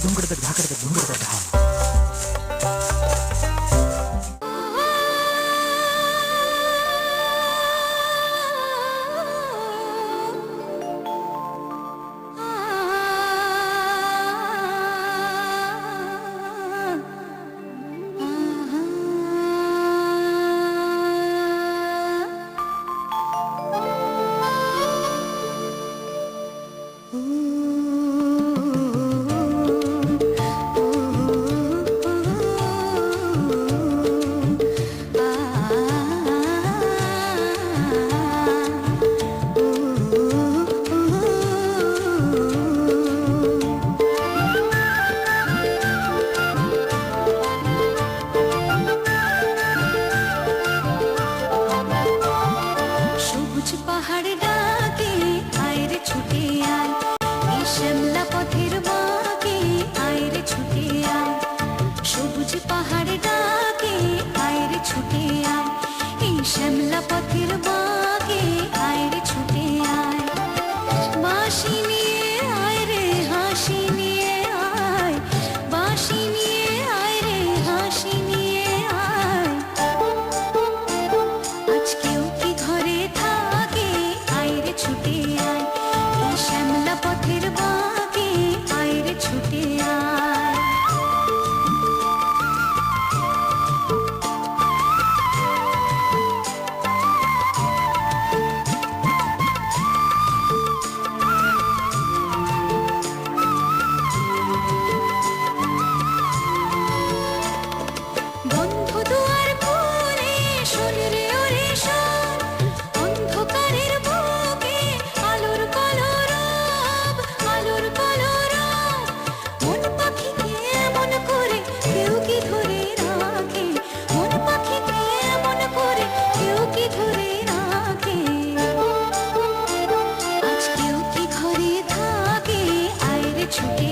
ধুমকড়তক ধাকড়তক ধুমকড়তক ধা। পাহাড় ডাকে আয় রে ছুটে আয়, এই শ্যামলা পথের বাঁকে আয় রে ছুটে আয়। সবুজ পাহাড় ডাকে আয় রে ছুটে আয়, এই শ্যামলা পথের বাঁকে আয় রে ছুটে আয়। বাঁশি নিয়ে আয় রে হাসি নিয়ে আয়, বাঁশি নিয়ে আয় রে হাসি নিয়ে আয়। আজকেও কি ঘরে থাকে আয় রে ছুটে আয়, এই শ্যামলা পথের বাঁকে আয় রে ছুটে আয়। বন্ধ দুয়ার খুলে শোন রে ওরে শোন, অন্ধকারের বুকে আলোর কলরব, আলোর কলরব। মন পাখিকে এমন করে কেউ কি ধরে রাখে, মন পাখিকে এমন করে কেউ কি ধরে রাখে। আজকেও কি ঘরে থাকে আয় রে ছুটে